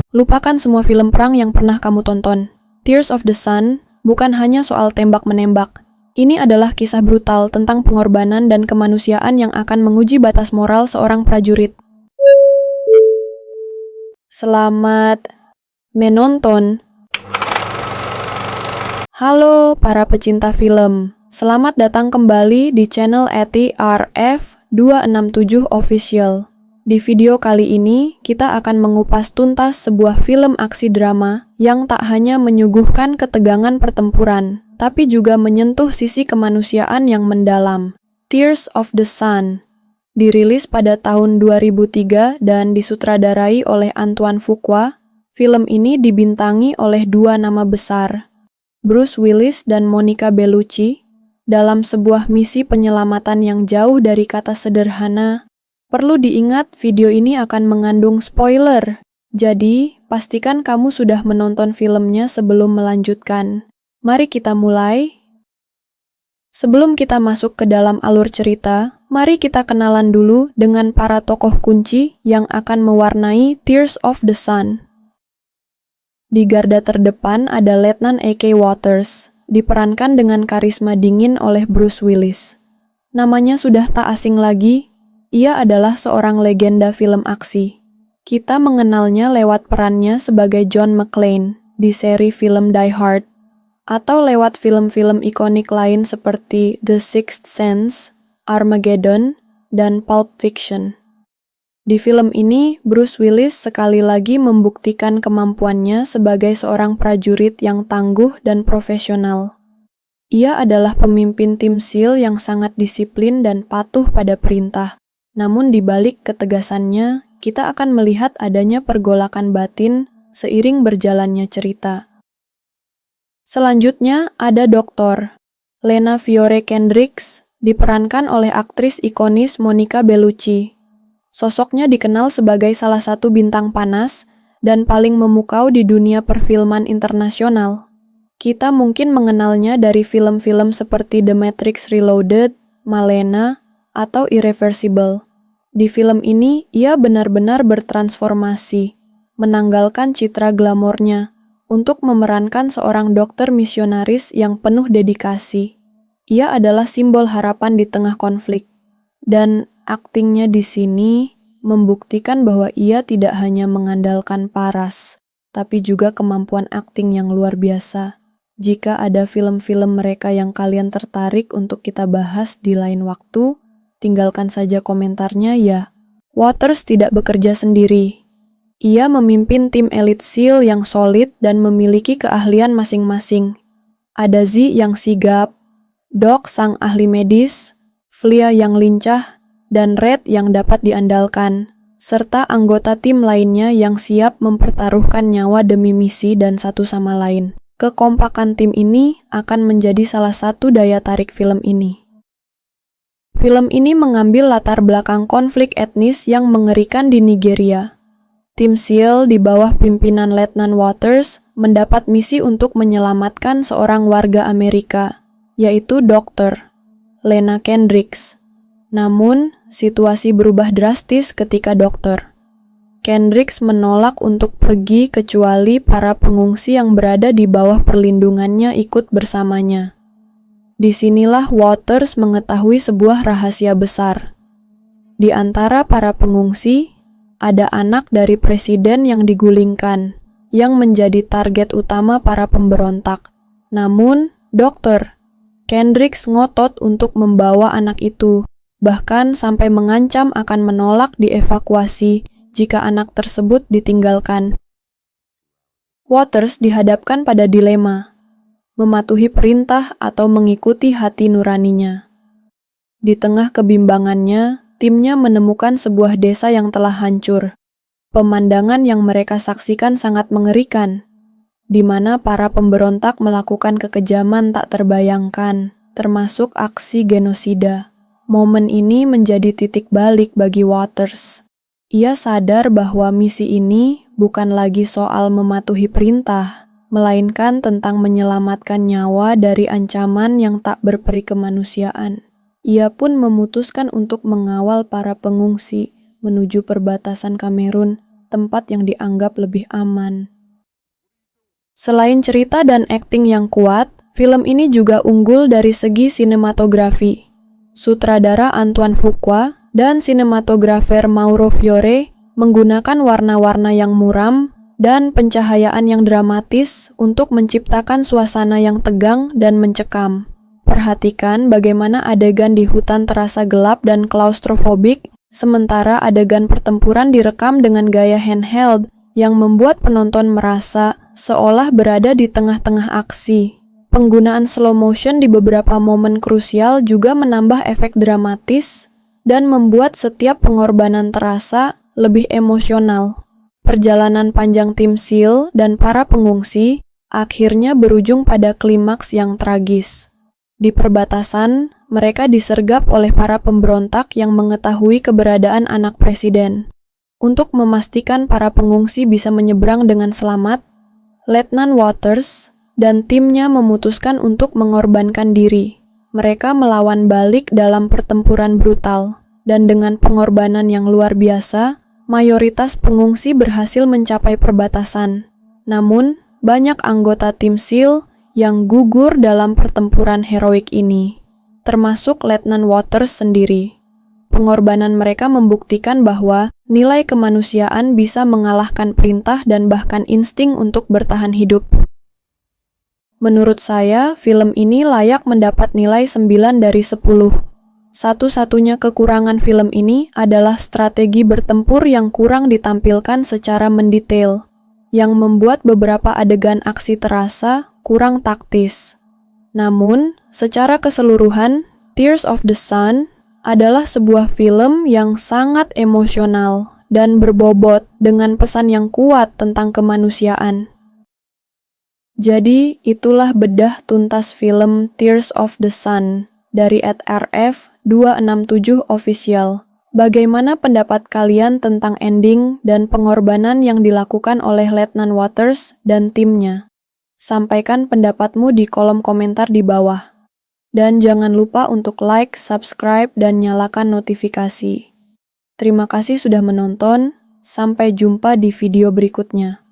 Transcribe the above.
Lupakan semua film perang yang pernah kamu tonton. Tears of the Sun bukan hanya soal tembak-menembak. Ini adalah kisah brutal tentang pengorbanan dan kemanusiaan yang akan menguji batas moral seorang prajurit. Selamat menonton. Halo para pecinta film. Selamat datang kembali di channel Eti RF 267 Official. Di video kali ini, kita akan mengupas tuntas sebuah film aksi drama yang tak hanya menyuguhkan ketegangan pertempuran, tapi juga menyentuh sisi kemanusiaan yang mendalam. Tears of the Sun dirilis pada tahun 2003 dan disutradarai oleh Antoine Fuqua. Film ini dibintangi oleh dua nama besar, Bruce Willis dan Monica Bellucci, dalam sebuah misi penyelamatan yang jauh dari kata sederhana. Perlu diingat, video ini akan mengandung spoiler, jadi pastikan kamu sudah menonton filmnya sebelum melanjutkan. Mari kita mulai. Sebelum kita masuk ke dalam alur cerita, mari kita kenalan dulu dengan para tokoh kunci yang akan mewarnai Tears of the Sun. Di garda terdepan ada Letnan A.K. Waters, diperankan dengan karisma dingin oleh Bruce Willis. Namanya sudah tak asing lagi. Ia adalah seorang legenda film aksi. Kita mengenalnya lewat perannya sebagai John McClane di seri film Die Hard, atau lewat film-film ikonik lain seperti The Sixth Sense, Armageddon, dan Pulp Fiction. Di film ini, Bruce Willis sekali lagi membuktikan kemampuannya sebagai seorang prajurit yang tangguh dan profesional. Ia adalah pemimpin tim SEAL yang sangat disiplin dan patuh pada perintah. Namun di balik ketegasannya, kita akan melihat adanya pergolakan batin seiring berjalannya cerita. Selanjutnya ada Dr. Lena Fiore Kendricks, diperankan oleh aktris ikonis Monica Bellucci. Sosoknya dikenal sebagai salah satu bintang panas dan paling memukau di dunia perfilman internasional. Kita mungkin mengenalnya dari film-film seperti The Matrix Reloaded, Malena, atau Irreversible. Di film ini, ia benar-benar bertransformasi, menanggalkan citra glamornya untuk memerankan seorang dokter misionaris yang penuh dedikasi. Ia adalah simbol harapan di tengah konflik, dan aktingnya di sini membuktikan bahwa ia tidak hanya mengandalkan paras, tapi juga kemampuan akting yang luar biasa. Jika ada film-film mereka yang kalian tertarik untuk kita bahas di lain waktu, tinggalkan saja komentarnya ya. Waters tidak bekerja sendiri. Ia memimpin tim elit SEAL yang solid dan memiliki keahlian masing-masing. Ada Z yang sigap, Doc sang ahli medis, Flia yang lincah, dan Red yang dapat diandalkan, serta anggota tim lainnya yang siap mempertaruhkan nyawa demi misi dan satu sama lain. Kekompakan tim ini akan menjadi salah satu daya tarik film ini. Film ini mengambil latar belakang konflik etnis yang mengerikan di Nigeria. Tim SEAL di bawah pimpinan Letnan Waters mendapat misi untuk menyelamatkan seorang warga Amerika, yaitu Dr. Lena Kendricks. Namun, situasi berubah drastis ketika Dr. Kendricks menolak untuk pergi kecuali para pengungsi yang berada di bawah perlindungannya ikut bersamanya. Disinilah Waters mengetahui sebuah rahasia besar. Di antara para pengungsi, ada anak dari presiden yang digulingkan, yang menjadi target utama para pemberontak. Namun, Dr. Kendricks ngotot untuk membawa anak itu, bahkan sampai mengancam akan menolak dievakuasi jika anak tersebut ditinggalkan. Waters dihadapkan pada dilema, mematuhi perintah atau mengikuti hati nuraninya. Di tengah kebimbangannya, timnya menemukan sebuah desa yang telah hancur. Pemandangan yang mereka saksikan sangat mengerikan, di mana para pemberontak melakukan kekejaman tak terbayangkan, termasuk aksi genosida. Momen ini menjadi titik balik bagi Waters. Ia sadar bahwa misi ini bukan lagi soal mematuhi perintah, melainkan tentang menyelamatkan nyawa dari ancaman yang tak berperi kemanusiaan. Ia pun memutuskan untuk mengawal para pengungsi menuju perbatasan Kamerun tempat yang dianggap lebih aman. Selain cerita dan akting yang kuat, film ini juga unggul dari segi sinematografi. Sutradara Antoine Fuqua dan sinematografer Mauro Fiore menggunakan warna-warna yang muram dan pencahayaan yang dramatis untuk menciptakan suasana yang tegang dan mencekam. Perhatikan bagaimana adegan di hutan terasa gelap dan klaustrofobik, sementara adegan pertempuran direkam dengan gaya handheld yang membuat penonton merasa seolah berada di tengah-tengah aksi. Penggunaan slow motion di beberapa momen krusial juga menambah efek dramatis dan membuat setiap pengorbanan terasa lebih emosional. Perjalanan panjang tim SEAL dan para pengungsi akhirnya berujung pada klimaks yang tragis. Di perbatasan, mereka disergap oleh para pemberontak yang mengetahui keberadaan anak presiden. Untuk memastikan para pengungsi bisa menyeberang dengan selamat, Letnan Waters dan timnya memutuskan untuk mengorbankan diri. Mereka melawan balik dalam pertempuran brutal, dan dengan pengorbanan yang luar biasa, mayoritas pengungsi berhasil mencapai perbatasan. Namun, banyak anggota tim SEAL yang gugur dalam pertempuran heroik ini, termasuk Letnan Waters sendiri. Pengorbanan mereka membuktikan bahwa nilai kemanusiaan bisa mengalahkan perintah dan bahkan insting untuk bertahan hidup. Menurut saya, film ini layak mendapat nilai 9 dari 10. Satu-satunya kekurangan film ini adalah strategi bertempur yang kurang ditampilkan secara mendetail, yang membuat beberapa adegan aksi terasa kurang taktis. Namun, secara keseluruhan, Tears of the Sun adalah sebuah film yang sangat emosional dan berbobot dengan pesan yang kuat tentang kemanusiaan. Jadi, itulah bedah tuntas film Tears of the Sun dari @rf267 Official. Bagaimana pendapat kalian tentang ending dan pengorbanan yang dilakukan oleh Letnan Waters dan timnya? Sampaikan pendapatmu di kolom komentar di bawah. Dan jangan lupa untuk like, subscribe, dan nyalakan notifikasi. Terima kasih sudah menonton, sampai jumpa di video berikutnya.